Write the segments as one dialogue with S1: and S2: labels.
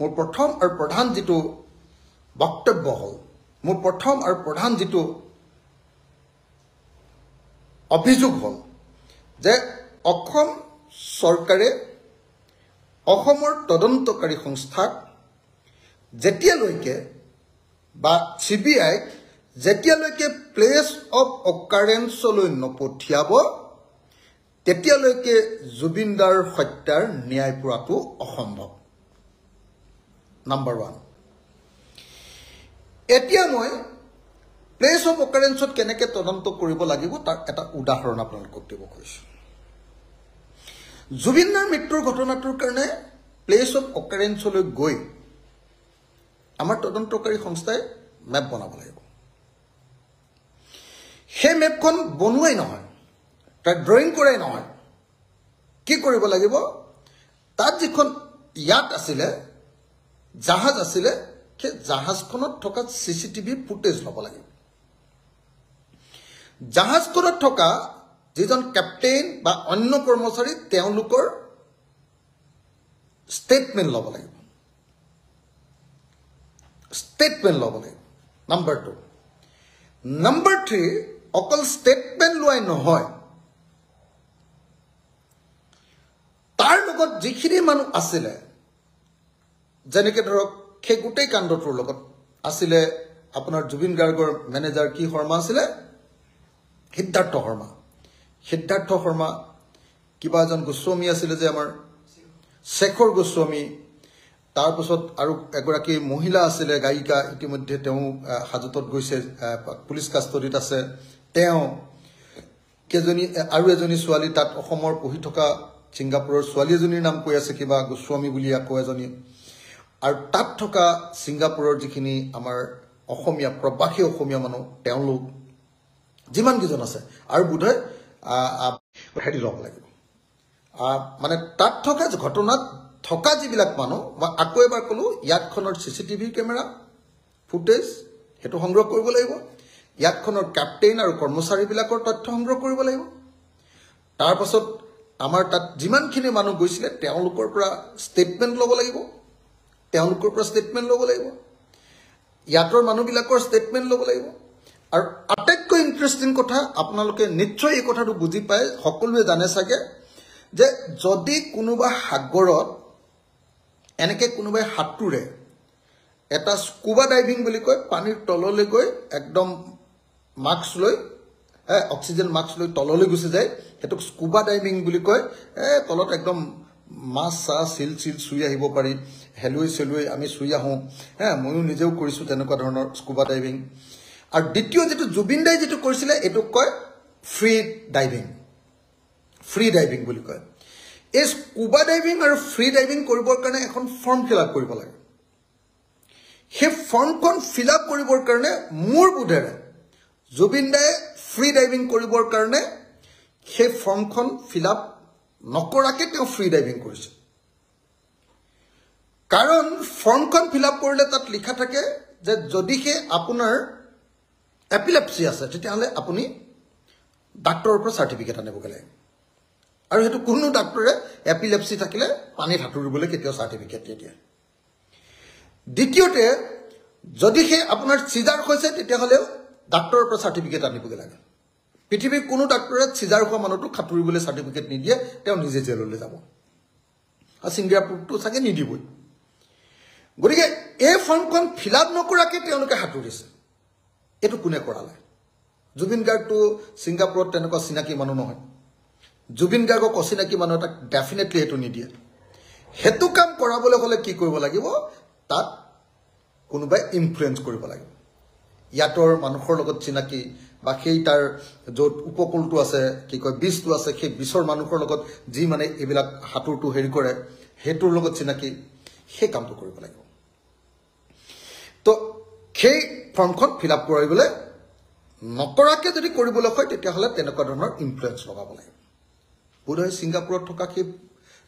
S1: মোৰ প্ৰথম আৰু প্ৰধান যেটো বক্তব্য হল মোৰ প্ৰথম আৰু প্ৰধান যেটো অভিযোগ হল যে অসম চৰকাৰে অসমৰ তদন্তকাৰী সংস্থাক যেতিয়ালৈকে বা CBI যেতিয়ালৈকে প্লেস অফ অকাৰেন্সলৈ নপঠিয়াব তেতিয়ালৈকে জুবিনদাৰ হত্যাৰ ন্যায় পোৱাটো অসম্ভৱ নাম্বাৰ 1 এতিয়া মই প্লেস অফ অকাৰেন্সত কেনেকৈ তদন্ত কৰিব লাগিব তাৰ এটা উদাহৰণ আপোনালোকক দিব কৈছো জুবিনদাৰ মৃত্যুৰ ঘটনাটোৰ কাৰণে প্লেস অফ অকাৰেন্সলৈ গৈ আমাৰ তদন্তকাৰী সংস্থাই মেপ বনাব লাগিব সেই মেপখন বনুৱাই নহয় তাৰ ড্ৰয়িং কৰাই নহয় কি কৰিব লাগিব তাত যিখন ইয়াত আছিল জাহাজ আছিল সেই জাহাজখনত থকা সিসিটিভি ফুটেজ ল'ব লাগিব জাহাজখনত থকা যিজন কেপ্টেইন বা অন্য কৰ্মচাৰী তেওঁলোকৰ স্টেটমেন্ট ল'ব লাগিব নাম্বাৰ 2 নাম্বাৰ 3 অকল স্টেটমেন্ট লোৱাই নহয় তাৰ লগত যিখিনি মানুহ আছিল যেনেকৈ ধৰক সেই গোটেই কাণ্ডটোৰ লগত আছিল আপোনাৰ জুবিন গাৰ্গৰ মেনেজাৰ কি শৰ্মা আছিল সিদ্ধাৰ্থ শৰ্মা কিবা এজন গোস্বামী আছিল যে আমাৰ শেখৰ গোস্বামী তাৰ পিছত আৰু এগৰাকী মহিলা আছিল গায়িকা ইতিমধ্যে তেওঁ হাজতত গৈছে পুলিচ কাষ্টডিত আছে তেওঁ কেজনী আৰু এজনী ছোৱালী তাত অসমৰ পঢ়ি থকা সিংগাপুৰৰ ছোৱালী এজনীৰ নাম কৈ আছে কিবা গোস্বামী বুলি আকৌ এজনী আৰু তাত থকা সিংগাপুৰৰ যিখিনি আমাৰ অসমীয়া প্ৰবাসী অসমীয়া মানুহ তেওঁলোক যিমান কিজন আছে আৰু বোধহয় হেৰি ল'ব লাগিব মানে তাত থকা ঘটনাত থকা যিবিলাক মানুহ মই আকৌ এবাৰ ক'লো ইয়াতখনৰ সিসিটিভি কেমেৰা ফুটেজ হেতু সংগ্ৰহ কৰিব লাগিব ইয়াতখনৰ কেপ্টেইন আৰু কৰ্মচাৰীবিলাকৰ তথ্য সংগ্ৰহ কৰিব লাগিব তাৰ পাছত আমাৰ তাত যিমানখিনি মানুহ গৈছিল তেওঁলোকৰ পৰা ষ্টেটমেন্ট ল'ব লাগিব ইয়াতৰ মানুহবিলাকৰ ষ্টেটমেন্ট ল'ব লাগিব আৰু আটাইতকৈ ইন্টাৰেষ্টিং কথা আপোনালোকে নিশ্চয় এই কথাটো বুজি পায় সকলোৱে জানে চাগে যে যদি কোনোবা সাগৰত এনেকৈ কোনোবাই হাতুৰে এটা স্কুবা ডাইভিং বুলি কয় পানীৰ তললৈ গৈ একদম মাস্ক লৈ অক্সিজেন মাস্ক লৈ তললৈ গুচি যায় হেতুক স্কুবা ডাইভিং বুলি কয় তলত একদম মাছ সিল চুই আহিব পাৰি হেলুই আমি চুই আহোঁ ময়ো নিজেও কৰিছোঁ তেনেকুৱা ধৰণৰ স্কুবা ডাইভিং আৰু দ্বিতীয় যেটো জুবিন দাই যেটো কৰিছিল এটো কয় ফ্ৰী ডাইভিং বুলি কয় এই স্কুবা ডাইভিং আৰু ফ্ৰী ডাইভিং কৰিবৰ কাৰণে এখন ফৰ্ম ফিল আপ কৰিব লাগে সেই ফৰ্মখন ফিল আপ কৰিবৰ কাৰণে মোৰ বুধেৰে জুবিন দাই ফ্ৰী ডাইভিং কৰিবৰ কাৰণে সেই ফৰ্মখন ফিল আপ নকৰাকে তেওঁ ফ্ৰী ডাইভিং কৰিছে কাৰণ ফৰ্মখন ফিল আপ কৰিলে তাত লিখা থাকে যে যদিহে আপোনাৰ এপিলেপসি আছে তেতিয়াহ'লে আপুনি ডাক্তৰৰ পৰা সাৰ্টিফিকেট আনিব লাগে আৰু হেতু কোনো ডাক্তৰে এপিলেপসি থাকিলে পানী সাঁতুৰিবলৈ কেতিয়াও সাৰ্টিফিকেট নিদিয়ে দ্বিতীয়তে যদিহে আপোনাৰ সিজাৰ হৈছে তেতিয়াহ'লে ডাক্তৰৰ পৰা সাৰ্টিফিকেট আনিব লাগে পৃথিৱীৰ কোনো ডাক্তৰে সিজাৰ হোৱা মানুহটোক সাঁতুৰিবলৈ সাৰ্টিফিকেট নিদিয়ে তেওঁ নিজে জেললৈ যাব আৰু ছিংগাপুৰটো চাগে নিদিবই গতিকে এই ফৰ্মখন ফিল আপ নকৰাকে তেওঁলোকে সাঁতুৰিছে এটো কোনে কৰালে জুবিন গাৰ্গটো ছিংগাপুৰত তেনেকুৱা চিনাকি মানুহ নহয় জুবিন গাৰ্গক অচিনাকি মানুহ এটা ডেফিনেটলি এটো নিদিয়ে হেতু কাম কৰাবলৈ হলে কি কৰিব লাগিব তাত কোনোবাই ইনফ্লুয়েন্স কৰিব লাগিব ইয়াতৰ মানুহৰ লগত চিনাকি বা সেই তাৰ য'ত উপকূলটো আছে কি কয় বিচটো আছে সেই বিচৰ মানুহৰ লগত যি মানে এইবিলাক হাতুৰটো হেৰি কৰে হেতুৰ লগত চিনাকি সেই কামটো কৰিব লাগিব তো সেই ফৰ্মখন ফিল আপ কৰিবলৈ নকৰাকে যদি কৰিবলৈ হয় তেতিয়াহ'লে তেনেকুৱা ধৰণৰ ইনফ্লুয়েন্স লগাব লাগিব বোধহয় ছিংগাপুৰত থকা সেই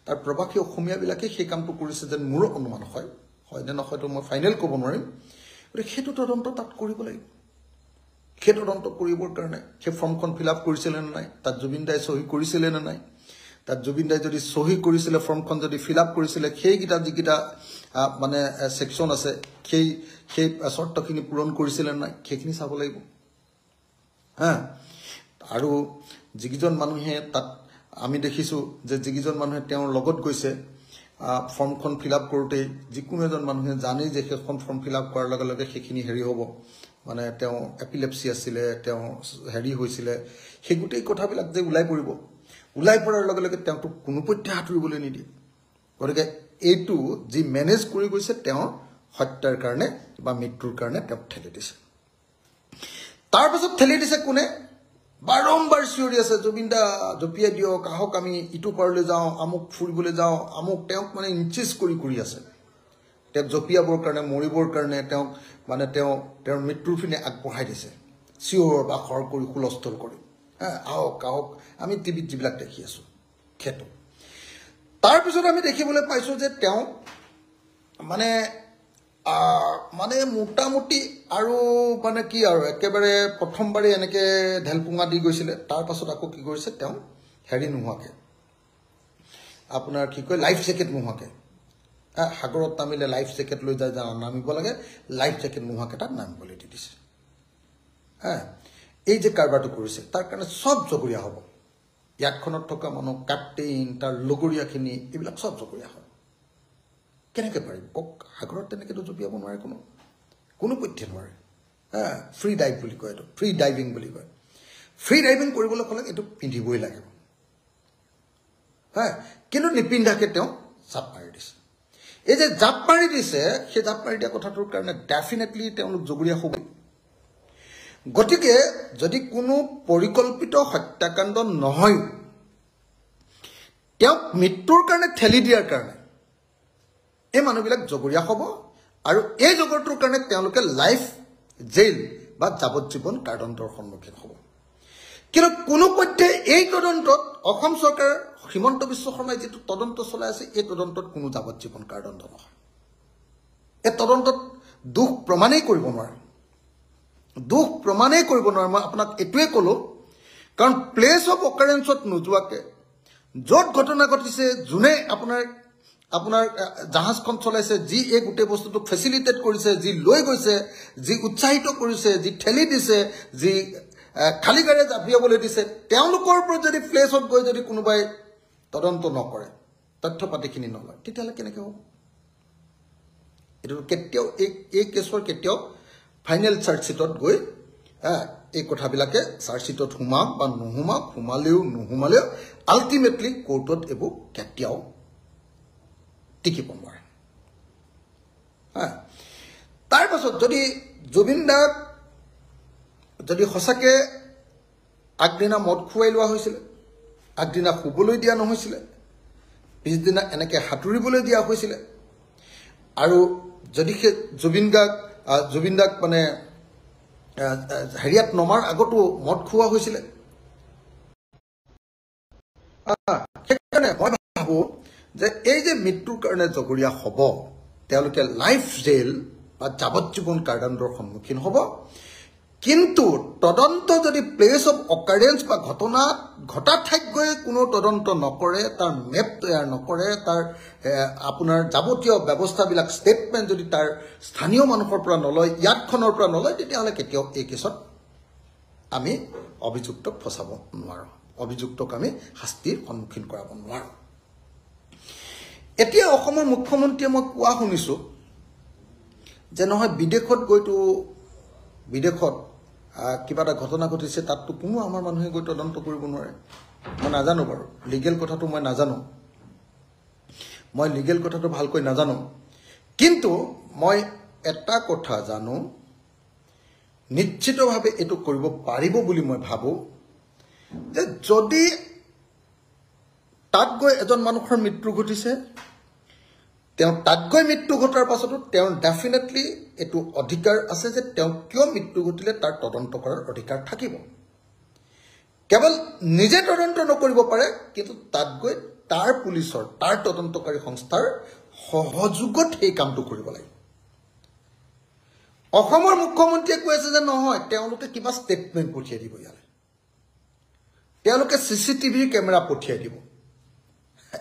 S1: তাৰ প্ৰবাসী অসমীয়াবিলাকে সেই কামটো কৰিছে যেন মোৰ অনুমান হয় নে নহয়তো মই ফাইনেল ক'ব নোৱাৰিম গতিকে সেইটো তদন্ত তাত কৰিব লাগিব সেই তদন্ত কৰিবৰ কাৰণে সেই ফৰ্মখন ফিল আপ কৰিছিলে নে নাই তাত জুবিন দাই চহী কৰিছিলে নে নাই তাত জুবিন দাই যদি সহি কৰিছিলে ফৰ্মখন যদি ফিল আপ কৰিছিলে সেইকেইটা যিকেইটা মানে সেকশন আছে সেই চৰ্তখিনি পূৰণ কৰিছিলে নাই সেইখিনি চাব লাগিব হা আৰু যিকেইজন মানুহে তাত আমি দেখিছো যে যিকেইজন মানুহে তেওঁৰ লগত গৈছে ফৰ্মখন ফিল আপ কৰোঁতে যিকোনো এজন মানুহে জানে যে সেইখন ফৰ্ম ফিল আপ কৰাৰ লগে লগে সেইখিনি হেৰি হ'ব মানে তেওঁ এপিলেপসি আছিলে তেওঁ হেৰি হৈছিলে সেই গোটেই কথাবিলাক যে ওলাই পৰিব ওলাই পৰাৰ লগে লগে তেওঁক কোনো পধ্যে হাতুৰিবলৈ নিদিয়ে গতিকে এইটো যি মেনেজ কৰি গৈছে তেওঁ হত্যাৰ কাৰণে বা মৃত্যুৰ কাৰণে তেওঁক ঠেলি দিছে তাৰ পাছত ঠেলি দিছে কোনে বাৰম্বাৰ চিঞৰি আছে জুবিন দা জপিয়াই দিয়ক আহক আমি ইটো পাৰলৈ যাওঁ আমুক ফুৰিবলৈ যাওঁ আমুক তেওঁক মানে ইনচিষ্ট কৰি আছে তেওঁক জপিয়াবৰ কাৰণে মৰিবৰ কাৰণে তেওঁক মানে তেওঁৰ মৃত্যুৰ পিনে আগবঢ়াই দিছে চিঞৰ বাখৰ কৰি হুলস্থল কৰি আহক আহক আমি টিভিত যিবিলাক দেখি আছো সেইটো তাৰপিছত আমি দেখিবলৈ পাইছো যে তেওঁ মানে মানে মোটামুটি আৰু মানে কি আৰু একেবাৰে প্ৰথমবাৰে এনেকে ঢেলপুঙা দি গৈছিলে তাৰ পাছত আকৌ কি কৰিছে তেওঁ হেৰি নোহোৱাকে আপোনাৰ কি কয় লাইফ জেকেট নোহোৱাকে সাগৰত নামিলে লাইফ জেকেট লৈ যায় নামিব লাগে লাইফ জেকেট নোহোৱাকে তাত নামিবলৈ দি দিছে এই যে কাৰবাৰটো কৰিছে তাৰ কাৰণে সব জগৰীয়া হ'ব ইয়াতখনত থকা মানুহ কেপ্টেইন তাৰ লগৰীয়াখিনি এইবিলাক সব জগৰীয়া হয় কেনেকৈ পাৰিব সাগৰত তেনেকৈতো জপিয়াব নোৱাৰে কোনো পধ্যে নোৱাৰে ফ্ৰী ডাইভ বুলি কয় এইটো ফ্ৰী ডাইভিং বুলি কয় ফ্ৰী ডাইভিং কৰিবলৈ হ'লে এইটো পিন্ধিবই লাগিব কিন্তু নিপিন্ধাকে তেওঁ জাপ মাৰি দিছে এই যে জাপ মাৰি দিছে সেই জাপ মাৰি দিয়া কথাটোৰ কাৰণে ডেফিনেটলি তেওঁলোক জগৰীয়া হ'ব গতিকে যদি কোনো পৰিকল্পিত হত্যাকাণ্ড নহয় তেওঁক মৃত্যুৰ কাৰণে ঠেলি দিয়াৰ কাৰণে এই মানুহবিলাক জগৰীয়া হ'ব আৰু এই জগৰটোৰ কাৰণে তেওঁলোকে লাইফ জেইল বা যাৱজ্জীৱন কাৰাদণ্ডৰ সন্মুখীন হ'ব কিন্তু কোনো পধ্যে এই তদন্তত অসম চৰকাৰ হিমন্ত বিশ্ব শৰ্মাই যিটো তদন্ত চলাই আছে এই তদন্তত কোনো যাৱজ্জীৱন কাৰাদণ্ড নহয় এই তদন্তত দুখ প্ৰমাণেই কৰিব নোৱাৰে মই আপোনাক এইটোৱে ক'লো কাৰণ প্লেচ অফ অকাৰেন্সত নোযোৱাকে য'ত ঘটনা ঘটিছে যোনে আপোনাৰ জাহাজখন চলাইছে যি এই গোটেই বস্তুটোক ফেচিলিটেট কৰিছে যি লৈ গৈছে যি উৎসাহিত কৰিছে যি ঠেলি দিছে যি খালী গাড়ীৰে জাপিয়াবলৈ দিছে তেওঁলোকৰ ওপৰত যদি প্লেচত গৈ যদি কোনোবাই তদন্ত নকৰে তথ্য পাতিখিনি নলয় তেতিয়াহ'লে কেনেকৈ হ'ব এইটো কেতিয়াও এই কেছৰ কেতিয়াও ফাইনেল চাৰ্জশ্বিটত গৈ এই কথাবিলাকে চাৰ্জশ্বিটত সোমাওক বা নোসোমাওক নোসোমালেও আল্টিমেটলি কোৰ্টত এইবোৰ কেতিয়াও টিকিব নোৱাৰে তাৰ পাছত যদি জুবিন দাক যদি সঁচাকৈ আগদিনা মদ খুৱাই লোৱা হৈছিলে আগদিনা শুবলৈ দিয়া নহৈছিলে পিছদিনা এনেকৈ সাঁতুৰিবলৈ দিয়া হৈছিলে আৰু যদি সেই জুবিন দাক মানে হেৰিয়াত নমাৰ আগতো মদ খুওৱা হৈছিলে সেইকাৰণে মই ভাবোঁ যে এই যে মৃত্যুৰ কাৰণে জগৰীয়া হ'ব তেওঁলোকে লাইফ জেইল বা যাৱজ্জীৱন কাৰাদণ্ডৰ সন্মুখীন হ'ব কিন্তু তদন্ত যদি প্লেচ অফ অকাৰেন্স বা ঘটনা ঘটা ঠাইত গৈ কোনো তদন্ত নকৰে তাৰ মেপ তৈয়াৰ নকৰে তাৰ আপোনাৰ যাৱতীয় ব্যৱস্থাবিলাক ষ্টেটমেণ্ট যদি তাৰ স্থানীয় মানুহৰ পৰা নলয় ইয়াতখনৰ পৰা নলয় তেতিয়াহ'লে কেতিয়াও এই কেছত আমি অভিযুক্তক ফচাব নোৱাৰোঁ অভিযুক্তক আমি শাস্তিৰ সন্মুখীন কৰাব নোৱাৰোঁ এতিয়া অসমৰ মুখ্যমন্ত্ৰীয়ে মই কোৱা শুনিছোঁ যে নহয় বিদেশত গৈতো বিদেশত কিবা এটা ঘটনা ঘটিছে তাততো কোনো আমাৰ মানুহে গৈ তদন্ত কৰিব নোৱাৰে মই নাজানো বাৰু লিগেল কথাটো মই নাজানো লিগেল কথাটো ভালকৈ নাজানো কিন্তু মই এটা কথা জানো নিশ্চিতভাৱে এইটো কৰিব পাৰিব বুলি মই ভাবোঁ যে যদি তাত গৈ এজন মানুহৰ মৃত্যু ঘটিছে তেওঁ তাত গৈ মৃত্যু ঘটাৰ পাছতো তেওঁৰ ডেফিনেটলি এইটো অধিকাৰ আছে যে তেওঁ কিয় মৃত্যু ঘটিলে তাৰ তদন্ত কৰাৰ অধিকাৰ থাকিব কেৱল নিজে তদন্ত নকৰিব পাৰে কিন্তু তাত গৈ তাৰ পুলিচৰ তাৰ তদন্তকাৰী সংস্থাৰ সহযোগত সেই কামটো কৰিব লাগে অসমৰ মুখ্যমন্ত্ৰীয়ে কৈ আছে যে নহয় তেওঁলোকে কিবা ষ্টেটমেণ্ট পঠিয়াই দিব ইয়ালৈ তেওঁলোকে চিচিটিভি কেমেৰা পঠিয়াই দিব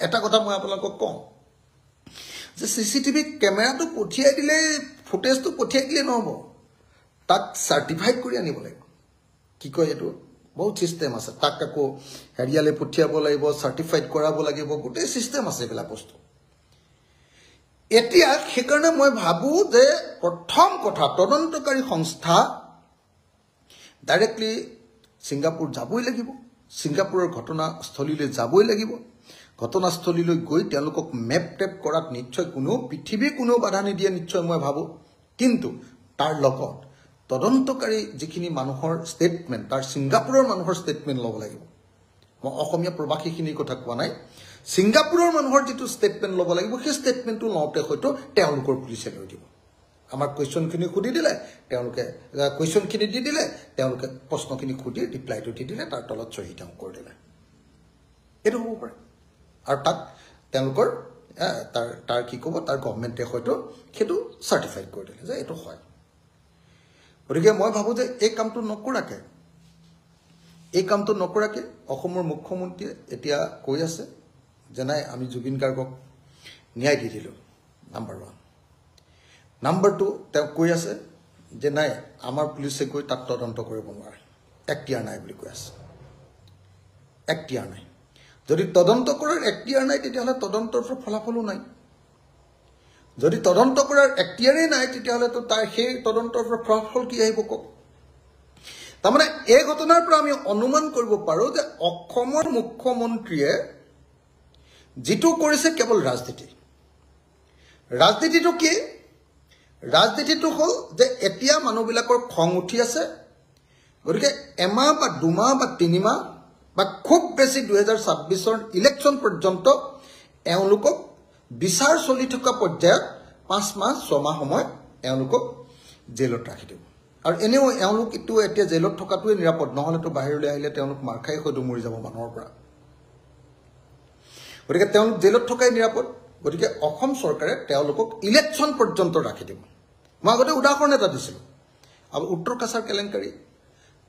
S1: এটা কথা মই আপোনালোকক কওঁ যে CCTV কেমেৰাটো পঠিয়াই দিলে ফুটেজটো পঠিয়াই দিলে নহ'ব তাক চাৰ্টিফাইড কৰি আনিব লাগিব কি কয় এইটো বহুত চিষ্টেম আছে তাক আকৌ হেৰিয়ালে পঠিয়াব লাগিব চাৰ্টিফাইড কৰাব লাগিব গোটেই চিষ্টেম আছে এইবিলাক বস্তু এতিয়া সেইকাৰণে মই ভাবোঁ যে প্ৰথম কথা তদন্তকাৰী সংস্থা ডাইৰেক্টলি ছিংগাপুৰ যাবই লাগিব ছিংগাপুৰৰ ঘটনাস্থলীলৈ যাবই লাগিব ঘটনাস্থলীলৈ গৈ তেওঁলোকক মেপ টেপ কৰাত নিশ্চয় পৃথিৱীৰ কোনো বাধা নিদিয়ে নিশ্চয় মই ভাবোঁ কিন্তু তাৰ লগত তদন্তকাৰী যিখিনি মানুহৰ ষ্টেটমেণ্ট তাৰ ছিংগাপুৰৰ মানুহৰ ষ্টেটমেণ্ট ল'ব লাগিব মই অসমীয়া প্ৰবাসীখিনিৰ কথা কোৱা নাই ছিংগাপুৰৰ মানুহৰ যিটো ষ্টেটমেণ্ট ল'ব লাগিব সেই ষ্টেটমেণ্টটো লওঁতে হয়তো তেওঁলোকৰ পুলিচে লৈ দিব আমাৰ কুৱেশ্যনখিনি সুধি দিলে তেওঁলোকে কুৱেশ্যনখিনি দি দিলে তেওঁলোকে প্ৰশ্নখিনি সুধি ৰিপ্লাইটো দি দিলে তাৰ তলত চহী তেওঁ কৰি দিলে এইটো হ'ব পাৰে আৰু তাক তেওঁলোকৰ তাৰ কি ক'ব তাৰ গভৰ্ণমেণ্টে হয়তো সেইটো চাৰ্টিফাইড কৰি দিলে যে এইটো হয় গতিকে মই ভাবোঁ যে এই কামটো নকৰাকৈ অসমৰ মুখ্যমন্ত্ৰীয়ে এতিয়া কৈ আছে যে নাই আমি জুবিন গাৰ্গক ন্যায় দি দিলোঁ নাম্বাৰ 1 নাম্বাৰ 2 তেওঁ কৈ আছে যে নাই আমাৰ পুলিচে গৈ তাত তদন্ত কৰিব নোৱাৰে এক্টিয়াৰ নাই বুলি কৈ আছে এক্টিয়াৰ নাই যদি তদন্ত কৰাৰ এক্টিয়াৰ নাই তেতিয়াহ'লে তদন্তৰ ফলাফলো নাই যদি তদন্ত কৰাৰ এক্টিয়াৰেই নাই তেতিয়াহ'লেতো তাৰ সেই তদন্তৰ ফলাফল কি আহিব কওক তাৰমানে এই ঘটনাৰ পৰা আমি অনুমান কৰিব পাৰোঁ যে অসমৰ মুখ্যমন্ত্ৰীয়ে যিটো কৰিছে কেৱল ৰাজনীতিটো কি ৰাজনীতিটো হ'ল যে এতিয়া মানুহবিলাকৰ খং উঠি আছে গতিকে এমাহ বা দুমাহ বা তিনিমাহ বা খুব বেছি 2026 ইলেকশ্যন পৰ্যন্ত এওঁলোকক বিচাৰ চলি থকা পৰ্যায়ত 5 মাহ 6 মাহ সময় এওঁলোকক জেলত ৰাখি দিব আৰু এনেও এওঁলোক এতিয়া জেলত থকাটোৱে নিৰাপদ নহ'লেতো বাহিৰলৈ আহিলে তেওঁলোক মাৰ খাই হয়তো মৰি যাব মানুহৰ পৰা গতিকে তেওঁলোক জেলত থকাই নিৰাপদ গতিকে অসম চৰকাৰে তেওঁলোকক ইলেকশ্যন পৰ্যন্ত ৰাখি দিব মই আগতে উদাহৰণ এটা দিছিলোঁ আৰু উত্তৰ কাছাৰ কেলেংকাৰী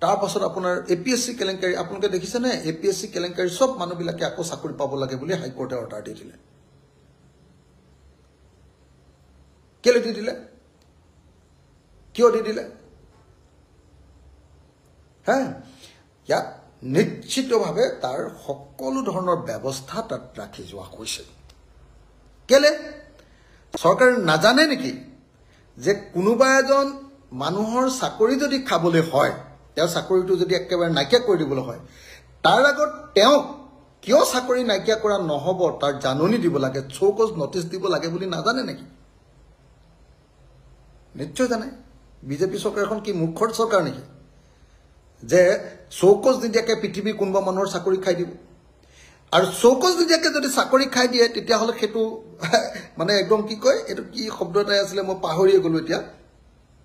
S1: তাৰ পাছত আপোনাৰ APSC কেলেংকাৰী আপোনালোকে দেখিছেনে APSC কেলেংকাৰী সব মানুহবিলাকে আকৌ চাকৰি পাব লাগে বুলি হাইকোৰ্টে অৰ্ডাৰ দি দিলে কেলে দি দিলে কিয় দি দিলে ইয়াত নিশ্চিতভাৱে তাৰ সকলো ধৰণৰ ব্যৱস্থা তাত ৰাখি যোৱা হৈছে কেলে চৰকাৰে নাজানে নেকি যে কোনোবা এজন মানুহৰ চাকৰি যদি খাবলৈ হয় তেওঁ চাকৰিটো যদি একেবাৰে নাইকিয়া কৰি দিবলৈ হয় তাৰ আগত তেওঁ কিয় চাকৰি নাইকিয়া কৰা নহ'ব তাৰ জাননী দিব লাগে চৌকজ নটিচ দিব লাগে বুলি নাজানে নেকি নিশ্চয় জানে বিজেপি চৰকাৰখন কি মূৰ্খৰ চৰকাৰ নেকি যে চৌকজ নিদিয়াকৈ পৃথিৱীৰ কোনোবা মানুহৰ চাকৰি খাই দিব আৰু চৌকজ নিদিয়াকৈ যদি চাকৰি খাই দিয়ে তেতিয়াহ'লে সেইটো মানে একদম কি কয় এইটো কি শব্দ এটাই আছিলে মই পাহৰিয়ে গ'লোঁ এতিয়া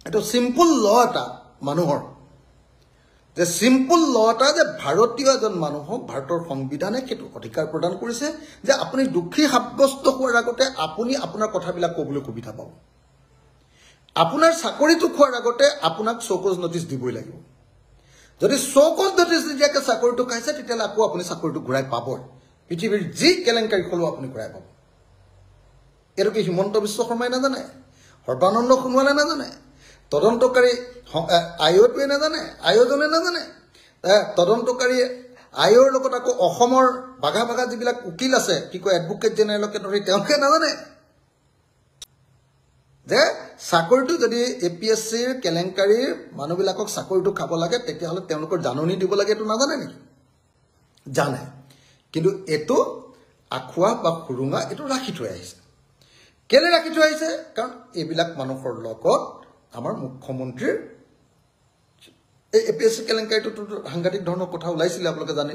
S1: এইটো চিম্পল ল এটা মানুহৰ যে চিম্পল ল এটা যে ভাৰতীয় এজন মানুহক ভাৰতৰ সংবিধানে সেইটো অধিকাৰ প্ৰদান কৰিছে যে আপুনি দোষী সাব্যস্ত হোৱাৰ আগতে আপুনি আপোনাৰ কথাবিলাক ক'বলৈ সুবিধা পাব আপোনাৰ চাকৰিটো খোৱাৰ আগতে আপোনাক চৌকজ নটিচ দিবই লাগিব যদি চৌকজ নটিচ নিদিয়াকৈ চাকৰিটো খাইছে তেতিয়াহ'লে আকৌ আপুনি চাকৰিটো ঘূৰাই পাবই পৃথিৱীৰ যি কেলেংকাৰী হ'লেও আপুনি ঘূৰাই পাব এইটো কি হিমন্ত বিশ্ব শৰ্মাই নাজানে সৰ্বানন্দ সোণোৱালে নাজানে তদন্তকাৰী আয়োগটোৱে নাজানে আয়োজনে নাজানে তদন্তকাৰী আয়োগৰ লগত আকৌ অসমৰ বাঘা বাঘা যিবিলাক উকিল আছে কি কয় এডভোকেট জেনেৰেলকে ধৰি তেওঁলোকে নাজানে যে চাকৰিটো যদি APSCৰ কেলেংকাৰীৰ মানুহবিলাকক চাকৰিটো খাব লাগে তেতিয়াহ'লে তেওঁলোকৰ জাননী দিব লাগে এইটো নাজানে নেকি জানে কিন্তু এইটো আখুৱা বা সুৰুঙা এইটো ৰাখি থৈ আহিছে কেলে ৰাখি থৈ আহিছে কাৰণ এইবিলাক মানুহৰ লগত আমাৰ মুখ্যমন্ত্ৰীৰ এই APSC কেলেংকাৰীটোতো সাংঘাতিক ধৰণৰ কথা ওলাইছিলে আপোনালোকে জানে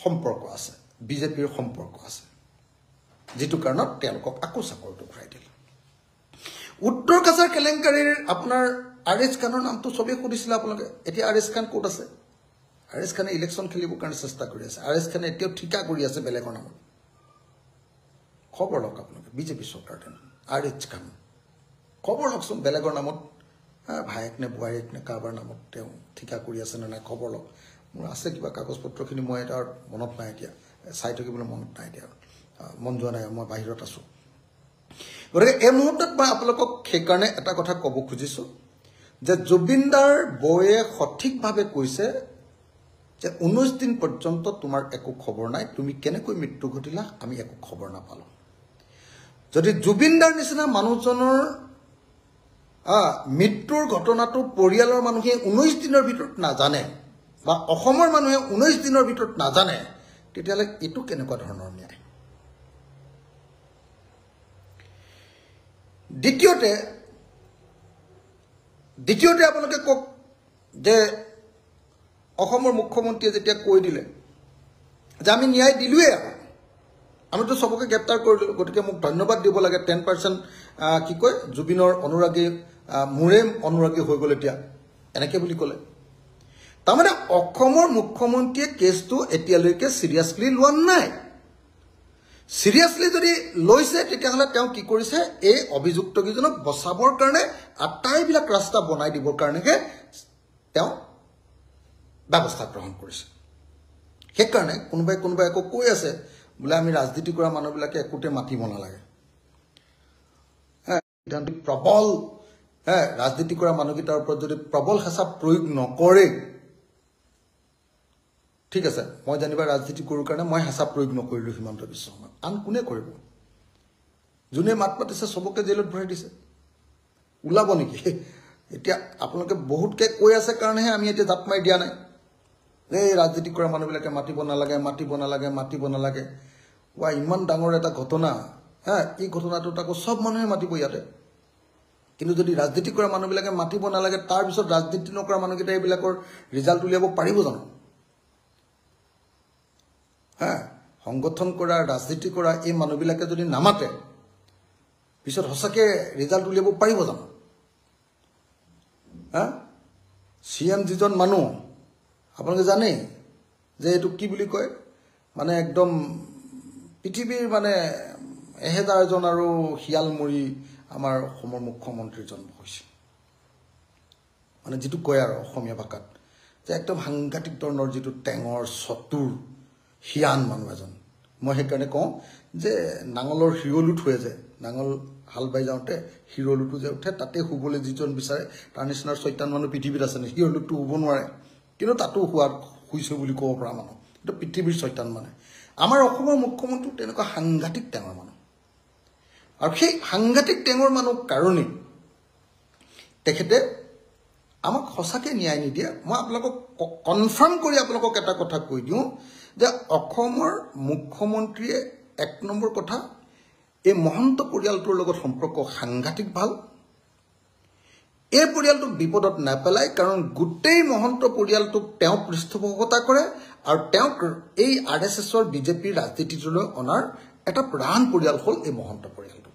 S1: সম্পৰ্ক আছে বিজেপিৰ সম্পৰ্ক আছে যিটো কাৰণত তেওঁলোকক আকৌ চাকৰিটো ঘূৰাই দিলে উত্তৰ কাছাৰ কেলেংকাৰীৰ আপোনাৰ RS খানৰ নামটো চবেই সুধিছিলে আপোনালোকে এতিয়া RS খান ক'ত আছে RS খানে ইলেকশ্যন খেলিবৰ কাৰণে চেষ্টা কৰি আছে RS খানে এতিয়াও ঠিকা কৰি আছে বেলেগৰ নামত খবৰ লওক আপোনালোকে বিজেপি চৰকাৰ RS খান খবৰ লওকচোন বেলেগৰ নামত ভায়েক নে বোৱাৰীক নে কাৰোবাৰ নামত তেওঁ ঠিকা কৰি আছে নে নাই খবৰ লওক মোৰ আছে কিবা কাগজ পত্ৰখিনি মই এটা মনত নাই এতিয়া চাই থাকিবলৈ মনত নাই এতিয়া মন যোৱা নাই মই বাহিৰত আছোঁ গতিকে এই মুহূৰ্তত মই আপোনালোকক সেইকাৰণে এটা কথা ক'ব খুজিছোঁ যে জুবিনদাৰ বৌয়ে সঠিকভাৱে কৈছে যে 19 দিন পৰ্যন্ত তোমাৰ একো খবৰ নাই তুমি কেনেকৈ মৃত্যু ঘটিলা আমি একো খবৰ নাপালোঁ যদি জুবিনদাৰ নিচিনা মানুহজনৰ মৃত্যুৰ ঘটনাটো পৰিয়ালৰ মানুহে 19 দিনৰ ভিতৰত নাজানে বা অসমৰ মানুহে 19 দিনৰ ভিতৰত নাজানে তেতিয়াহ'লে এইটো কেনেকুৱা ধৰণৰ ন্যায় দ্বিতীয়তে আপোনালোকে কওক যে অসমৰ মুখ্যমন্ত্ৰীয়ে যেতিয়া কৈ দিলে যে আমি ন্যায় দিলোৱে আমিতো সবকে গ্ৰেপ্তাৰ কৰিলোঁ গতিকে মোক ধন্যবাদ দিব লাগে 10% কি কয় জুবিনৰ অনুৰাগী মোৰে অনুৰাগী হৈ গ'ল এতিয়া এনেকৈ বুলি ক'লে তাৰমানে অসমৰ মুখ্যমন্ত্ৰীয়ে কেছটো এতিয়ালৈকে চিৰিয়াছলি লোৱা নাই সিৰিয়াসলি যদি লৈছে তেতিয়াহ'লে তেওঁ কি কৰিছে এই অভিযুক্তকেইজনক বচাবৰ কাৰণে আটাইবিলাক ৰাস্তা বনাই দিবৰ কাৰণেহে তেওঁ ব্যৱস্থা গ্ৰহণ কৰিছে সেইকাৰণে কোনোবাই আকৌ কৈ আছে বোলে আমি ৰাজনীতি কৰা মানুহবিলাকে একোতে মাতিব নালাগে প্ৰবল ৰাজনীতি কৰা মানুহকেইটাৰ ওপৰত যদি প্ৰবল হেঁচা প্ৰয়োগ নকৰে ঠিক আছে মই জানিবা ৰাজনীতি কৰোঁ কাৰণে মই হেঁচা প্ৰয়োগ নকৰিলোঁ হিমন্ত বিশ্ব শৰ্মা আন কোনে কৰিব যোনে মাত পাতিছে সবকে জেলত ভৰাই দিছে ওলাব নেকি এতিয়া আপোনালোকে বহুতকৈ কৈ আছে কাৰণেহে আমি এতিয়া জাপ মাৰি দিয়া নাই এই ৰাজনীতি কৰা মানুহবিলাকে মাতিব নালাগে ৱা ইমান ডাঙৰ এটা ঘটনা এই ঘটনাটোত আকৌ সব মানুহে মাতিব ইয়াতে কিন্তু যদি ৰাজনীতি কৰা মানুহবিলাকে মাতিব নালাগে তাৰপিছত ৰাজনীতি নকৰা মানুহকেইটা এইবিলাকৰ ৰিজাল্ট উলিয়াব পাৰিব জানো সংগঠন কৰা ৰাজনীতি কৰা এই মানুহবিলাকে যদি নামাতে পিছত সঁচাকৈ ৰিজাল্ট উলিয়াব পাৰিব জানো CM যিজন মানুহ আপোনালোকে জানে যে এইটো কি বুলি কয় মানে একদম পৃথিৱীৰ মানে 1000জন আৰু শিয়ালমৰি আমাৰ অসমৰ মুখ্যমন্ত্ৰীৰ জন্ম হৈছে মানে যিটো কয় আৰু অসমীয়া ভাষাত যে একদম সাংঘাতিক ধৰণৰ যিটো টেঙৰ চতুৰ হিয়ান মানুহ এজন মই সেইকাৰণে কওঁ যে নাঙলৰ হিৰলুট হৈ যায় নাঙল হাল বাই যাওঁতে হিৰলুটো যে উঠে তাতে শুবলৈ যিজন বিচাৰে তাৰ নিচিনাৰ চৈতান মানুহ পৃথিৱীত আছে নে হিৰলুটটো শুব নোৱাৰে কিন্তু তাতো শুইছে বুলি ক'ব পৰা মানুহ এইটো পৃথিৱীৰ চৈতান মানে আমাৰ অসমৰ মুখ্যমন্ত্ৰী তেনেকুৱা সাংঘাতিক টেঙৰ মানুহ আৰু সেই সাংঘাতিক টেঙৰ মানুহ কাৰণেই তেখেতে আমাক সঁচাকৈ ন্যায় নিদিয়ে মই আপোনালোকক কনফাৰ্ম কৰি আপোনালোকক এটা কথা কৈ দিওঁ যে অসমৰ মুখ্যমন্ত্ৰীয়ে 1 নম্বৰ কথা এই মহন্ত পৰিয়ালটোৰ লগত সম্পৰ্ক সাংঘাতিক ভাল এই পৰিয়ালটোক বিপদত নাপেলায় কাৰণ গোটেই মহন্ত পৰিয়ালটোক তেওঁ পৃষ্ঠপোষকতা কৰে আৰু তেওঁক এই RSSৰ বিজেপিৰ ৰাজনীতিটোলৈ অনাৰ এটা প্ৰধান পৰিয়াল হ'ল এই মহন্ত পৰিয়ালটো